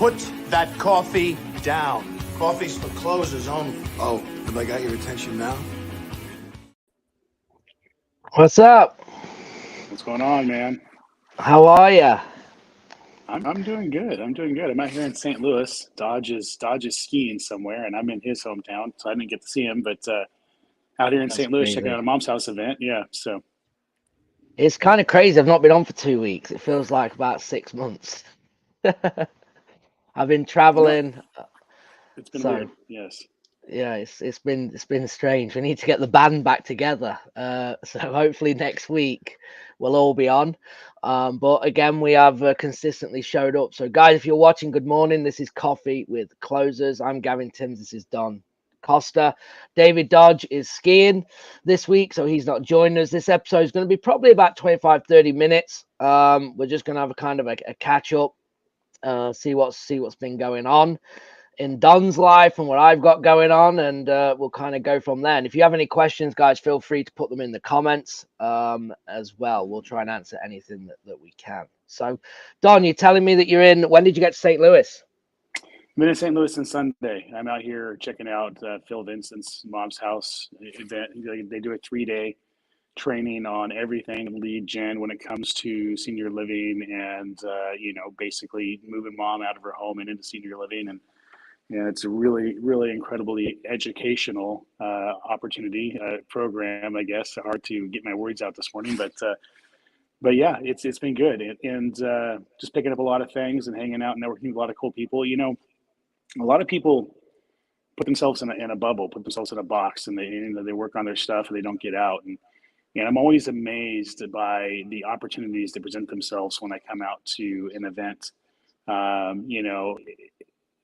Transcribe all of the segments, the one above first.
Put that coffee down. Coffee's for closers only. Oh, have I got your attention now? What's up? What's going on, man? How are you? I'm doing good. I'm out here in St. Louis. Dodge is skiing somewhere, and I'm in his hometown, so I didn't get to see him. But out here in That's St. Louis, crazy. checking out a mom's house event. Yeah, so It's kind of crazy. I've not been on for 2 weeks. It feels like about 6 months. I've been traveling, it's been so weird. Yes. yeah, it's been strange. We need to get the band back together. So hopefully next week we'll all be on. But again, we have consistently showed up. So guys, if you're watching, good morning. This is Coffee with Closers. I'm Gavin Timms. This is Don Costa. David Dodge is skiing this week, so he's not joining us. This episode is going to be probably about 25-30 minutes. We're just going to have a kind of a catch up, see what's been going on in Don's life and what I've got going on, and we'll kind of go from there. And if you have any questions, guys, feel free to put them in the comments as well. We'll try and answer anything that we can. So, Don, you're telling me that you're in. When did you get to St. Louis? I'm in St. Louis on Sunday. I'm out here checking out Phil Vincent's mom's house event. They do a 3-day training on everything lead gen when it comes to senior living and basically moving mom out of her home and into senior living. And it's a really, really incredibly educational opportunity program. I guess hard to get my words out this morning, but yeah, it's been good, and just picking up a lot of things and hanging out and networking with a lot of cool people. A lot of people put themselves in a bubble, put themselves in a box, and they work on their stuff and they don't get out. And I'm always amazed by the opportunities that present themselves when I come out to an event.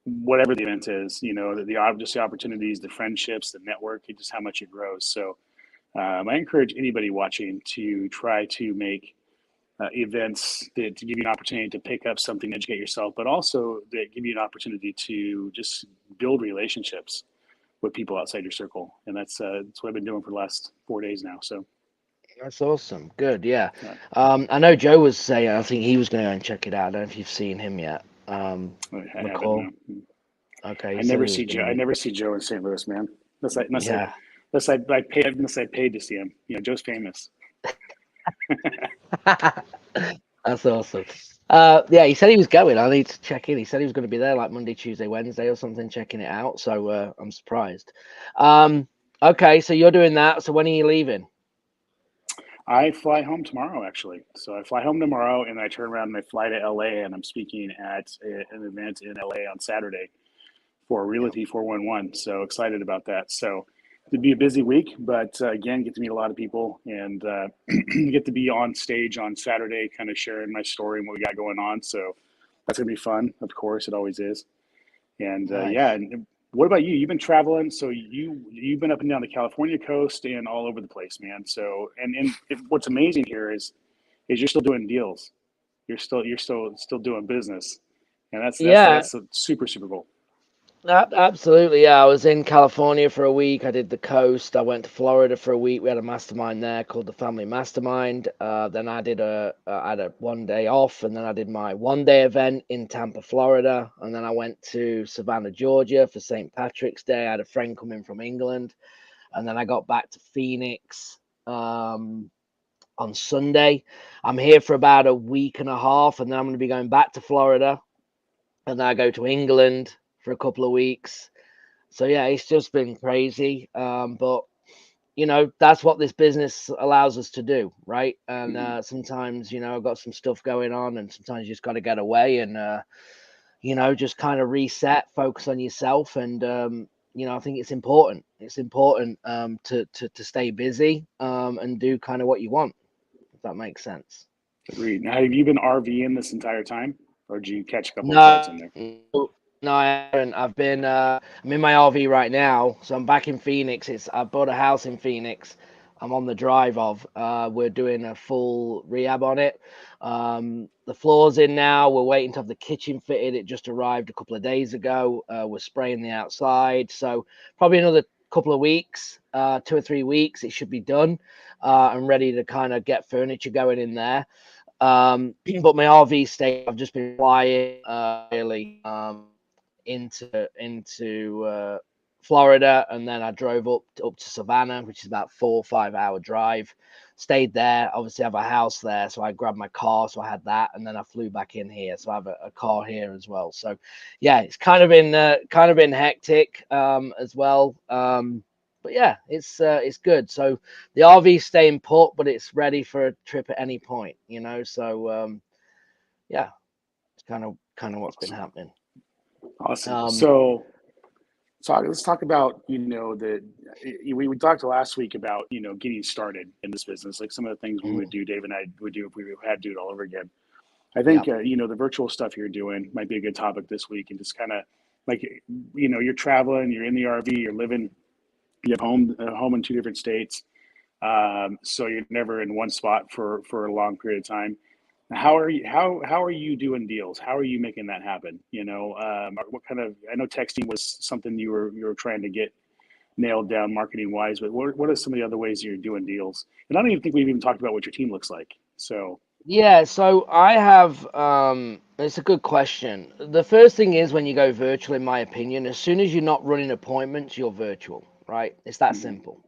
Whatever the event is, just the opportunities, the friendships, the network, just how much it grows. So I encourage anybody watching to try to make events that to give you an opportunity to pick up something, educate yourself, but also that give you an opportunity to just build relationships with people outside your circle. And that's what I've been doing for the last 4 days now. So That's awesome. Good, yeah. I know Joe was saying, I think he was going to go and check it out. I don't know if you've seen him yet. I McCall. haven't. No. Okay. I never see Joe. I never see Joe in St. Louis, man. Unless I paid to see him. Joe's famous. That's awesome. Yeah, he said he was going. I need to check in. He said he was going to be there like Monday, Tuesday, Wednesday or something, checking it out. So I'm surprised. Okay, so you're doing that. So when are you leaving? I fly home tomorrow, actually. So I fly home tomorrow, and I turn around and I fly to LA, and I'm speaking at an event in LA on Saturday for Realty 411. So excited about that. So it'd be a busy week, but again, get to meet a lot of people and get to be on stage on Saturday, kind of sharing my story and what we got going on. So that's gonna be fun. Of course, it always is. And Nice. yeah. And what about you? You've been traveling, so you've been up and down the California coast and all over the place, man. So and what's amazing here is you're still doing deals. You're still doing business, and that's super cool. Absolutely, yeah. I was in California for a week. I did the coast. I went to Florida for a week. We had a mastermind there called the Family Mastermind. Then I did I had a 1 day off, and then I did my 1 day event in Tampa, Florida, and then I went to Savannah, Georgia for St. Patrick's Day. I had a friend come in from England, and then I got back to Phoenix on Sunday. I'm here for about a week and a half, and then I'm going to be going back to Florida, and then I go to England for a couple of weeks. So yeah, it's just been crazy. But that's what this business allows us to do, right? And sometimes, I've got some stuff going on, and sometimes you just got to get away and just kind of reset, focus on yourself. And I think it's important. It's important to stay busy and do kind of what you want, if that makes sense. Agreed. Now, have you been RVing this entire time, or did you catch a couple of flights in there? No, I haven't. I'm in my RV right now, so I'm back in Phoenix. I bought a house in Phoenix. I'm on the drive of. We're doing a full rehab on it. The floor's in now. We're waiting to have the kitchen fitted. It just arrived a couple of days ago. We're spraying the outside, so probably another couple of weeks, 2 or 3 weeks, it should be done and ready to kind of get furniture going in there. But my RV stay, I've just been flying really into Florida, and then I drove up to Savannah, which is about 4 or 5 hour drive. Stayed there. Obviously, I have a house there, so I grabbed my car, so I had that, and then I flew back in here, so I have a car here as well. So, yeah, it's kind of been hectic as well. But yeah, it's good. So the RV's staying put, but it's ready for a trip at any point, you know. So yeah, it's kind of what's been happening. Awesome. Um, So let's talk about, we talked last week about, getting started in this business, like some of the things we would do, Dave and I would do if we had to do it all over again. I yeah, think, the virtual stuff you're doing might be a good topic this week, and just kind of like, you're traveling, you're in the RV, you're living, you have a home in 2 different states. So you're never in one spot for a long period of time. How are you doing deals? How are you making that happen? What kind of, I know texting was something you were trying to get nailed down marketing wise, but what are some of the other ways you're doing deals? And I don't even think we've even talked about what your team looks like. So yeah. So I have. It's a good question. The first thing is when you go virtual, in my opinion, as soon as you're not running appointments, you're virtual, right? It's that mhm. simple.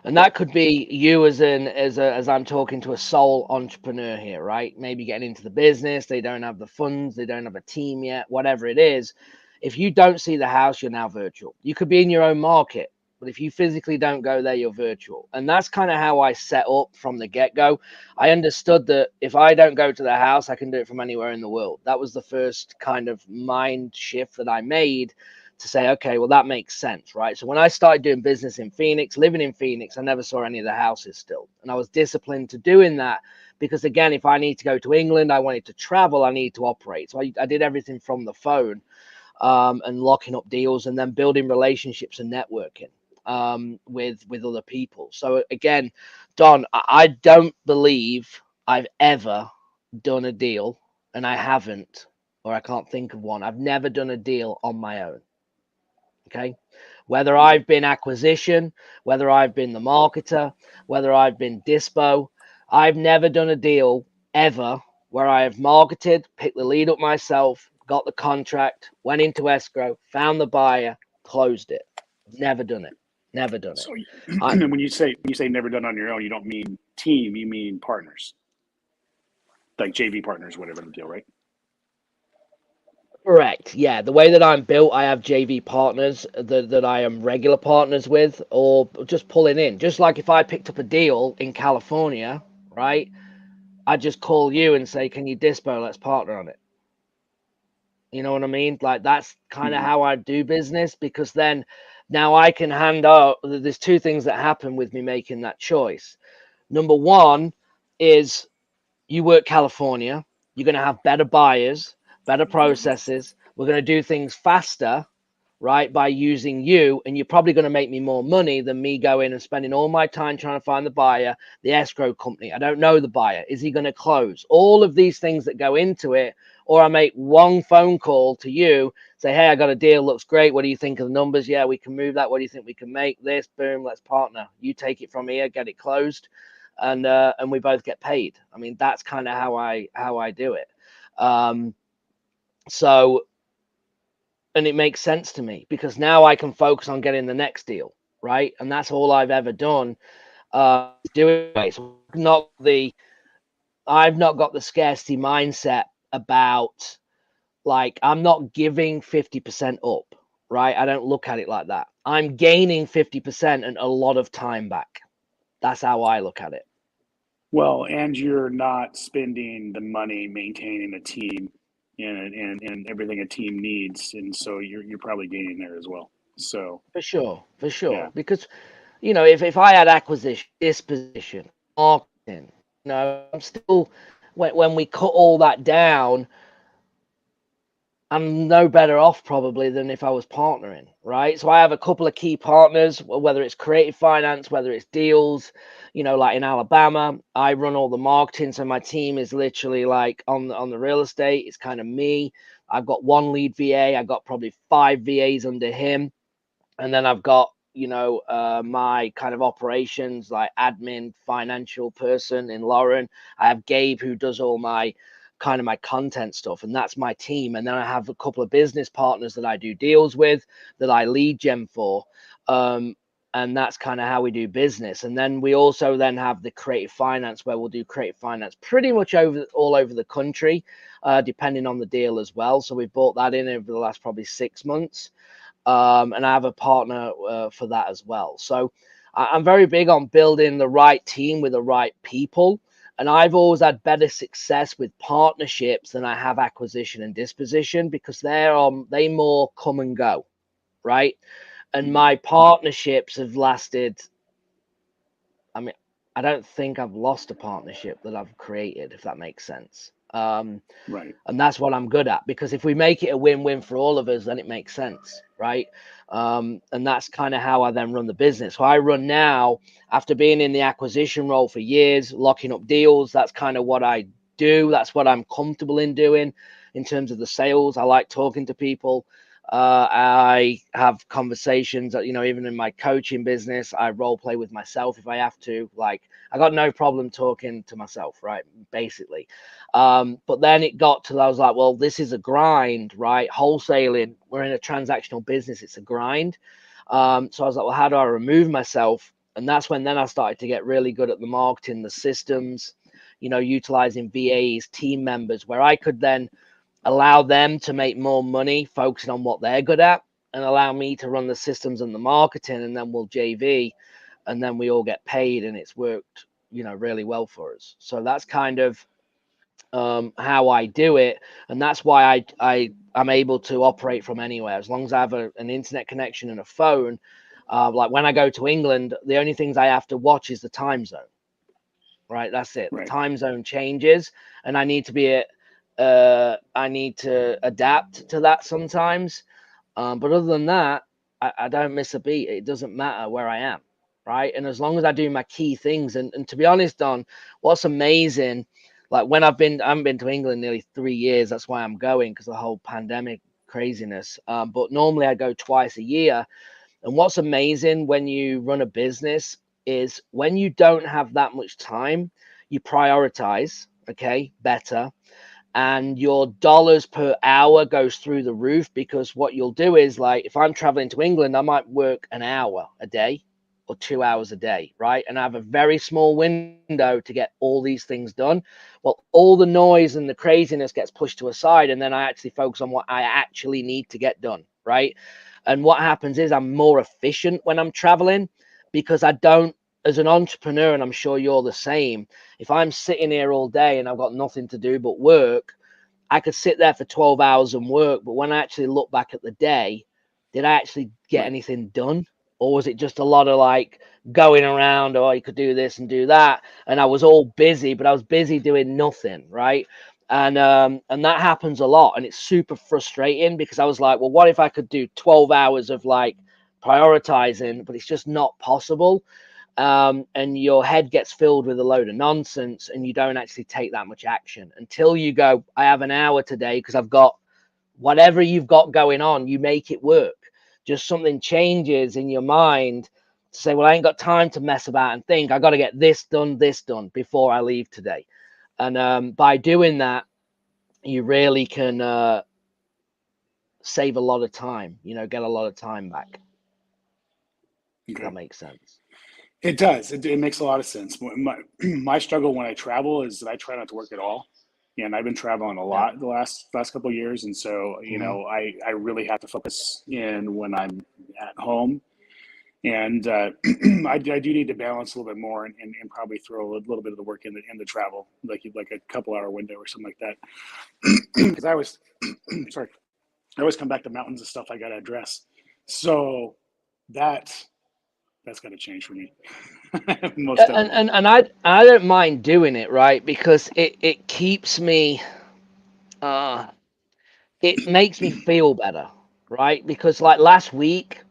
And that could be you as I'm talking to a sole entrepreneur here, right? Maybe getting into the business, they don't have the funds, they don't have a team yet, whatever it is. If you don't see the house, you're now virtual. You could be in your own market, but if you physically don't go there, you're virtual. And that's kind of how I set up from the get-go. I understood that if I don't go to the house, I can do it from anywhere in the world. That was the first kind of mind shift that I made to say, okay, well, that makes sense, right? So when I started doing business in Phoenix, living in Phoenix, I never saw any of the houses still. And I was disciplined to doing that because, again, if I need to go to England, I wanted to travel, I need to operate. So I did everything from the phone and locking up deals and then building relationships and networking with other people. So again, Don, I don't believe I've ever done a deal, and I haven't, or I can't think of one. I've never done a deal on my own. Okay. Whether Okay. I've been acquisition, whether I've been the marketer, whether I've been dispo, I've never done a deal ever where I have marketed, picked the lead up myself, got the contract, went into escrow, found the buyer, closed it. Never done it. Never done it. So I, when you say never done on your own, you don't mean team, you mean partners, like JV partners, whatever the deal, right? Correct. Yeah. The way that I'm built, I have JV partners that I am regular partners with or just pulling in. Just like if I picked up a deal in California, right? I just call you and say, can you dispo? Let's partner on it. You know what I mean? Like that's kind of Mm-hmm. how I do business because then now I can hand out. There's 2 things that happen with me making that choice. Number one is you work California, you're going to have better buyers, better processes. We're going to do things faster, right, by using you, and you're probably going to make me more money than me going and spending all my time trying to find the buyer, the escrow company. I don't know the buyer. Is he going to close? All of these things that go into it. Or I make one phone call to you, say, hey, I got a deal, looks great. What do you think of the numbers? Yeah, we can move that. What do you think we can make? This, boom, let's partner. You take it from here, get it closed, and we both get paid. I mean, that's kind of how I do it. So and it makes sense to me because now I can focus on getting the next deal, right? And that's all I've ever done. Doing it. So I've not got the scarcity mindset about like I'm not giving 50% up, right? I don't look at it like that. I'm gaining 50% and a lot of time back. That's how I look at it. Well, and you're not spending the money maintaining a team and everything a team needs, and so you're probably gaining there as well. So For sure, for yeah. sure. Because if I had acquisition, disposition, marketing, I'm still when we cut all that down, I'm no better off probably than if I was partnering, right? So I have a couple of key partners, whether it's creative finance, whether it's deals, like in Alabama, I run all the marketing. So my team is literally like on the real estate. It's kind of me. I've got one lead VA. I got probably 5 VAs under him. And then I've got my kind of operations, like admin, financial person in Lauren. I have Gabe who does all my content stuff, and that's my team. And then I have a couple of business partners that I do deals with, that I lead gen for. And that's kind of how we do business. And then we also then have the creative finance, where we'll do creative finance pretty much all over the country, depending on the deal as well. So we've brought that in over the last probably 6 months. And I have a partner for that as well. So I'm very big on building the right team with the right people. And I've always had better success with partnerships than I have acquisition and disposition, because they more come and go, right? And my partnerships have lasted. I mean, I don't think I've lost a partnership that I've created, if that makes sense. Right. And that's what I'm good at, because if we make it a win-win for all of us, then it makes sense, right? And that's kind of how I then run the business. So I run now, after being in the acquisition role for years, locking up deals. That's kind of what I do. That's what I'm comfortable in doing in terms of the sales. I like talking to people. I have conversations that, even in my coaching business, I role play with myself if I have to. Like, I got no problem talking to myself, right? Basically. But then it got to, I was like, well, this is a grind, right? Wholesaling, we're in a transactional business. It's a grind. So I was like, well, how do I remove myself? And that's when then I started to get really good at the marketing, the systems, utilizing VAs, team members, where I could then allow them to make more money focusing on what they're good at, and allow me to run the systems and the marketing, and then we'll JV, and then we all get paid, and it's worked really well for us. So that's kind of how I do it, and that's why I'm able to operate from anywhere as long as I have an internet connection and a phone. Like when I go to England, the only things I have to watch is the time zone, right? That's it. The Right. time zone changes, and I need to adapt to that sometimes. But other than that, I don't miss a beat. It doesn't matter where I am, right? And as long as I do my key things, and to be honest, Don, what's amazing, like when I haven't been to England nearly 3 years. That's why I'm going, because of the whole pandemic craziness. But normally I go twice a year. And what's amazing when you run a business is when you don't have that much time, you prioritize, okay, better. And your dollars per hour goes through the roof, because what you'll do is, like, if I'm traveling to England, I might work an hour a day or 2 hours a day, right? And I have a very small window to get all these things done. Well, all the noise and the craziness gets pushed to a side, and then I actually focus on what I actually need to get done, right? And what happens is I'm more efficient when I'm traveling, because I don't, as an entrepreneur, and I'm sure you're the same, if I'm sitting here all day and I've got nothing to do but work, I could sit there for 12 hours and work. But when I actually look back at the day, did I actually get Right. anything done? Or was it just a lot of like going around, oh, you could do this and do that? And I was all busy, but I was busy doing nothing, right? And that happens a lot. And it's super frustrating, because I was like, well, what if I could do 12 hours of like prioritizing, but it's just not possible. And your head gets filled with a load of nonsense, and you don't actually take that much action until you go, I have an hour today, because I've got whatever you've got going on, you make it work. Just something changes in your mind to say, well, I ain't got time to mess about and think. I got to get this done before I leave today. And by doing that, you really can save a lot of time, get a lot of time back. If Okay. that makes sense. It does. It makes a lot of sense. My struggle when I travel is that I try not to work at all. And I've been traveling a Yeah. lot the last couple of years. And so, I really have to focus in when I'm at home. And I do need to balance a little bit more, and probably throw a little bit of the work in the travel, like a couple hour window or something like that. Because I always, sorry, I always come back to mountains and stuff I got to address. So that's got to change for me. Most definitely. And I don't mind doing it, right? Because it keeps me it makes me feel better, right? Because like last week,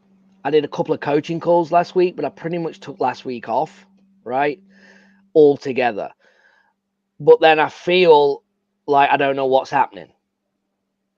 I did a couple of coaching calls last week, but I pretty much took last week off, right? Altogether. But then I feel like I don't know what's happening.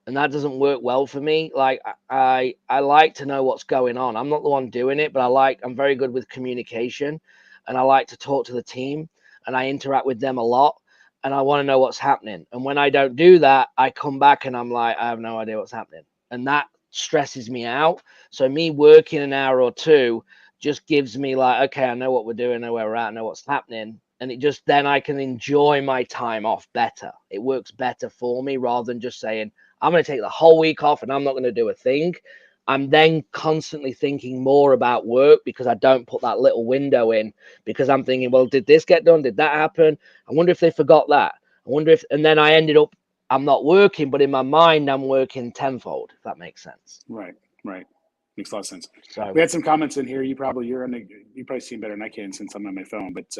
and that doesn't work well for me. Like I like to know what's going on. I'm not the one doing it, but I'm very good with communication, and I like to talk to the team, and I interact with them a lot, and I want to know what's happening. And when I don't do that, I come back and I'm like, I have no idea what's happening, and that stresses me out. So me working an hour or two just gives me like, okay, I know what we're doing, I know where we're at, I know what's happening. And it just, then I can enjoy my time off better. It works better for me rather than just saying, I'm going to take the whole week off and I'm not going to do a thing. I'm then constantly thinking more about work because I don't put that little window in, because I'm thinking, well, did this get done? Did that happen? I wonder if they forgot that. I wonder if, and then I ended up, I'm not working, but in my mind, I'm working tenfold, if that makes sense. Right. Makes a lot of sense. So We had some comments in here. You probably see better than I can since I'm on my phone, but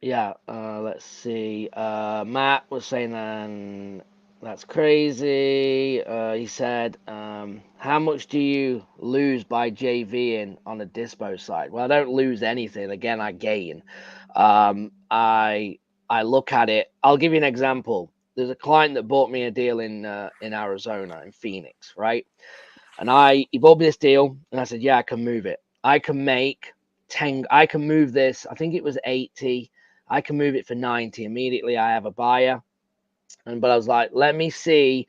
yeah, let's see. Matt was saying that's crazy. He said, how much do you lose by JVing on a dispo side? Well, I don't lose anything. Again, I gain. I look at it. I'll give you an example. There's a client that bought me a deal in Arizona, in Phoenix, right? And he bought me this deal, and I said, yeah, I can move it. I can make 10. I can move this. I think it was 80. I can move it for 90. Immediately, I have a buyer. But I was like, let me see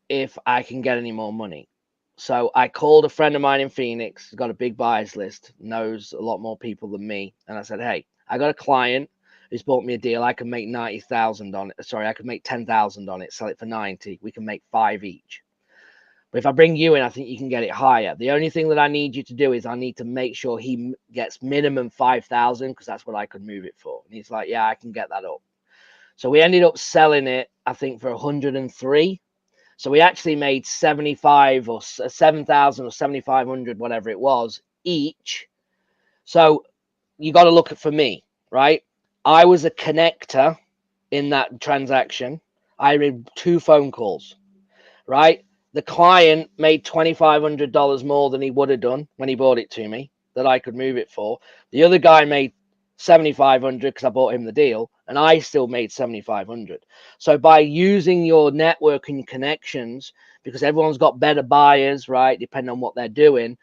if I can get any more money. So I called a friend of mine in Phoenix, he's got a big buyers list, knows a lot more people than me. And I said, hey, I got a client who's bought me a deal. I can make 90,000 on it. Sorry, I can make 10,000 on it, sell it for 90. We can make 5 each. But if I bring you in, I think you can get it higher. The only thing that I need you to do is I need to make sure he gets minimum 5,000, because that's what I could move it for. And he's like, yeah, I can get that up. So we ended up selling it, I think, for 103. So we actually made 75 or 7,000 or 7,500, whatever it was, each. So you got to look at, for me, right? I was a connector in that transaction. I made 2 phone calls, right? The client made $2,500 more than he would have done when he bought it to me, that I could move it for. The other guy made 7,500 because I bought him the deal, and I still made 7,500. So by using your network and connections, because everyone's got better buyers, right, depending on what they're doing,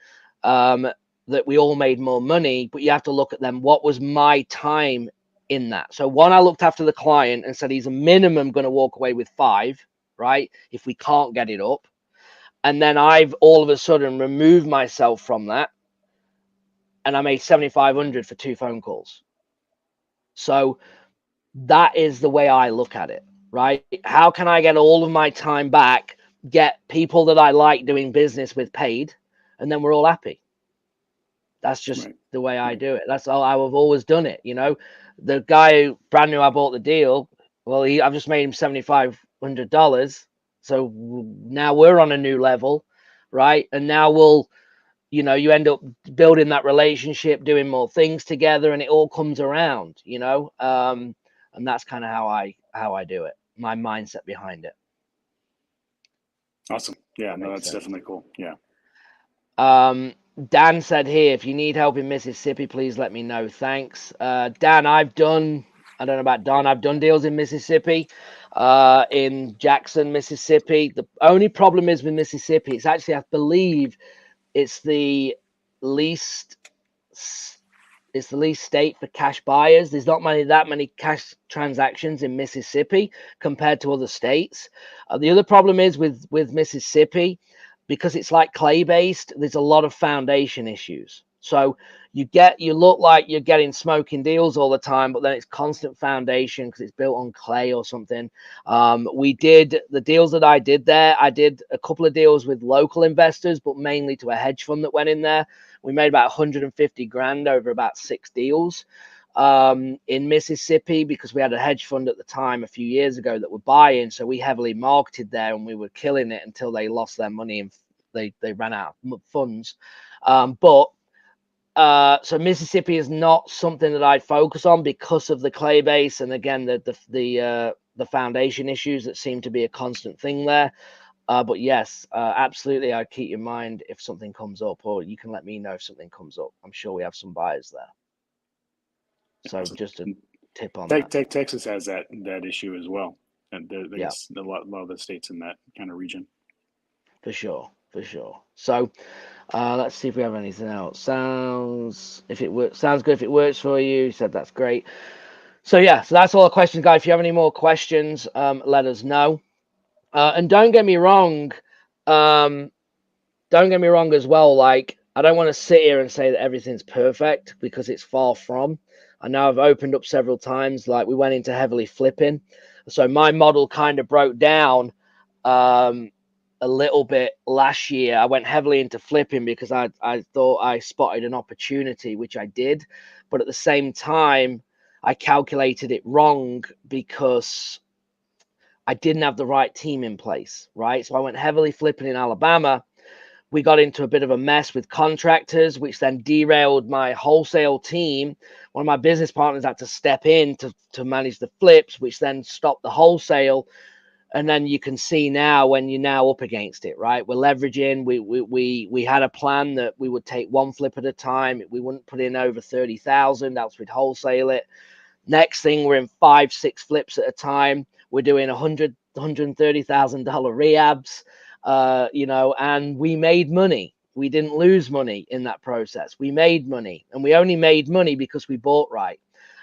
that we all made more money. But you have to look at them. What was my time in that? So one, I looked after the client and said he's a minimum going to walk away with 5, right, if we can't get it up. And then I've all of a sudden removed myself from that, and I made 7,500 for 2 phone calls. So that is the way I look at it, right? How can I get all of my time back, get people that I like doing business with paid, and then we're all happy? That's just the way I do it. That's how I've always done it. You know, the guy who brand new I bought the deal, well, I've just made him $7,500. So now we're on a new level, right? And now you end up building that relationship, doing more things together, and it all comes around, and that's kind of how I do it. My mindset behind it. Awesome. Yeah, no, that's definitely cool. Yeah. Dan said here, if you need help in Mississippi, please let me know. Thanks. Dan, I don't know about Don. I've done deals in Mississippi, in Jackson, Mississippi. The only problem is with Mississippi, it's actually, I believe, it's the least state for cash buyers. There's not that many cash transactions in Mississippi compared to other states. The other problem is with Mississippi, because it's like clay based, there's a lot of foundation issues. So you look like you're getting smoking deals all the time, but then it's constant foundation because it's built on clay or something. We did the deals that I did there. I did a couple of deals with local investors, but mainly to a hedge fund that went in there. We made about 150 grand over about 6 deals in Mississippi, because we had a hedge fund at the time a few years ago that were buying. So we heavily marketed there, and we were killing it until they lost their money and they ran out of funds. So Mississippi is not something that I'd focus on because of the clay base, and again the foundation issues that seem to be a constant thing there. But yes, absolutely, I'd keep in mind if something comes up, or you can let me know if something comes up. I'm sure we have some buyers there. So just a tip on that. Texas has that issue as well, and I guess a lot of the states in that kind of region. for sure, for sure. So let's see if we have anything else. Sounds good if it works for you. You said that's great. So yeah, so that's all the questions, guys. If you have any more questions, let us know. And don't get me wrong, as well. Like, I don't want to sit here and say that everything's perfect, because it's far from. I know I've opened up several times. Like, we went into heavily flipping, so my model kind of broke down a little bit last year. I went heavily into flipping because I thought I spotted an opportunity, which I did, but at the same time, I calculated it wrong because I didn't have the right team in place, right? So I went heavily flipping in Alabama. We got into a bit of a mess with contractors, which then derailed my wholesale team. One of my business partners had to step in to manage the flips, which then stopped the wholesale. And then you can see now, when you're now up against it, right? We're leveraging. We had a plan that we would take one flip at a time. We wouldn't put in over 30,000, else we'd wholesale it. Next thing, we're in 5-6 flips at a time. We're doing $130,000 rehabs, and we made money. We didn't lose money in that process. We made money, and we only made money because we bought right.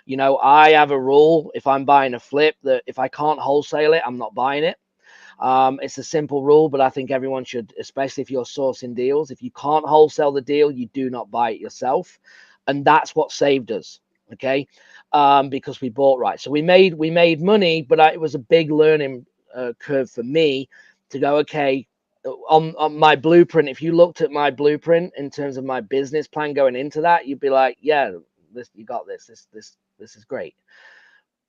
I have a rule: if I'm buying a flip, that if I can't wholesale it, I'm not buying it. It's a simple rule, but I think everyone should, especially if you're sourcing deals. If you can't wholesale the deal, you do not buy it yourself, and that's what saved us. Okay, because we bought right. So we made money, but it was a big learning curve for me to go, okay, on my blueprint. If you looked at my blueprint in terms of my business plan going into that, you'd be like, yeah, you got this. This is great.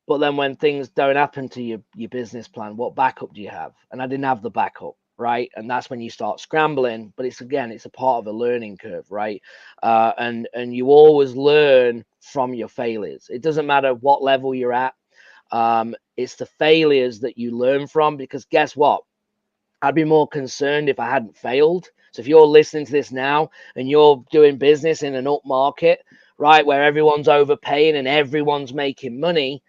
But then when things don't happen to your business plan, what backup do you have? And I didn't have the backup, right? And that's when you start scrambling. But it's a part of a learning curve, right? And you always learn from your failures. It doesn't matter what level you're at. It's the failures that you learn from, because guess what? I'd be more concerned if I hadn't failed. So if you're listening to this now and you're doing business in an up market, right, where everyone's overpaying and everyone's making money,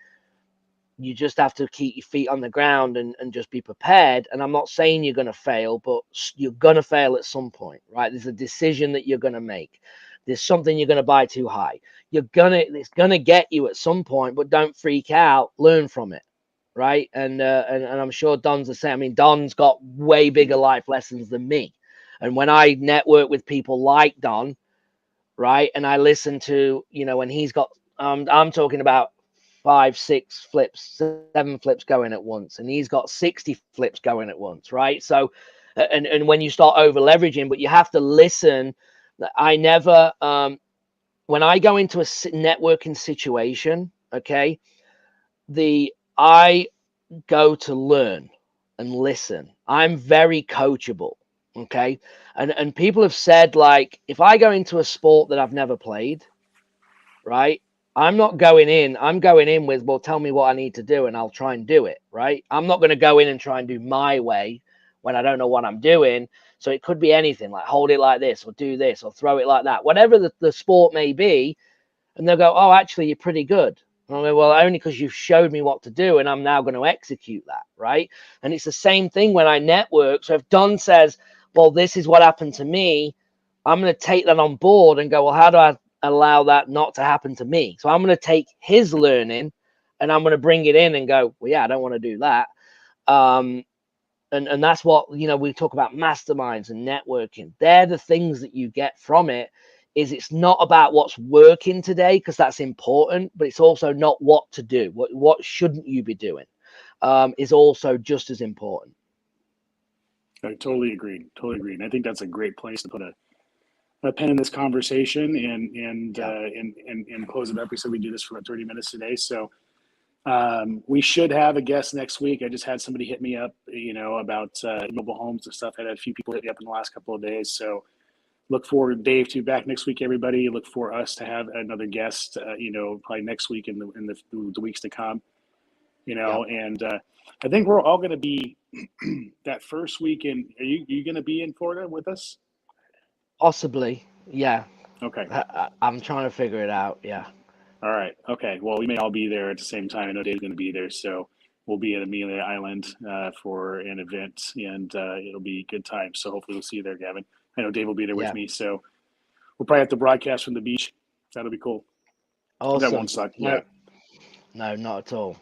you just have to keep your feet on the ground and just be prepared. And I'm not saying you're going to fail, but you're going to fail at some point, right? There's a decision that you're going to make. There's something you're going to buy too high. It's going to get you at some point, but don't freak out. Learn from it, right? And I'm sure Don's the same. I mean, Don's got way bigger life lessons than me. And when I network with people like Don, right, and I listen to, when he's got, I'm talking about 5-6 flips, 7 flips going at once, and he's got 60 flips going at once, right? So, and when you start over leveraging, but you have to listen. I never, when I go into a networking situation, okay, I go to learn and listen. I'm very coachable, okay, and people have said, like, if I go into a sport that I've never played, right? I'm going in with, well, tell me what I need to do and I'll try and do it, right? I'm not going to go in and try and do my way when I don't know what I'm doing. So it could be anything, like hold it like this or do this or throw it like that, whatever the sport may be. And they'll go, oh, actually, you're pretty good. And I'll go, well, only because you've showed me what to do and I'm now going to execute that, right? And it's the same thing when I network. So if Don says, well, this is what happened to me, I'm going to take that on board and go, well, how do I allow that not to happen to me? So I'm going to take his learning and I'm going to bring it in and go, well, yeah, I don't want to do that. And that's what, we talk about masterminds and networking. They're the things that you get from it. It's not about what's working today, because that's important, but it's also not what to do. What shouldn't you be doing is also just as important. I totally agreed. And I think that's a great place to put a pen in this conversation and close it up. We said we do this for about 30 minutes today. So we should have a guest next week. I just had somebody hit me up, about mobile homes and stuff. I had a few people hit me up in the last couple of days. So look for Dave to be back next week, everybody. Look for us to have another guest, probably next week in the weeks to come, and I think we're all going to be that first weekend. Are you going to be in Florida with us? Possibly. Yeah. Okay. I'm trying to figure it out. Yeah. All right. Okay. Well, we may all be there at the same time. I know Dave's going to be there. So we'll be at Amelia Island for an event, and it'll be a good time. So hopefully we'll see you there, Gavin. I know Dave will be there with me, so we'll probably have to broadcast from the beach. That'll be cool. Awesome. That won't suck. No, Yeah. no, not at all.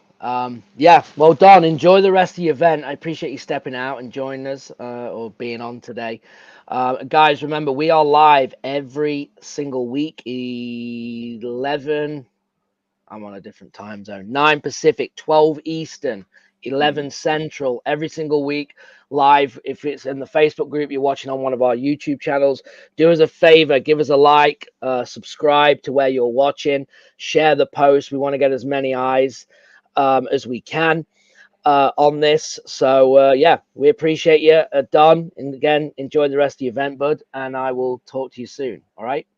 Yeah, well, Don, enjoy the rest of the event. I appreciate you stepping out and joining us or being on today. Guys, remember, we are live every single week, 11. I'm on a different time zone. 9 Pacific, 12 Eastern, 11 Central, every single week live. If it's in the Facebook group, you're watching on one of our YouTube channels, do us a favor, give us a like, subscribe to where you're watching, share the post. We want to get as many eyes as we can on this. So, yeah, we appreciate you, Don. And again, enjoy the rest of the event, bud. And I will talk to you soon. All right.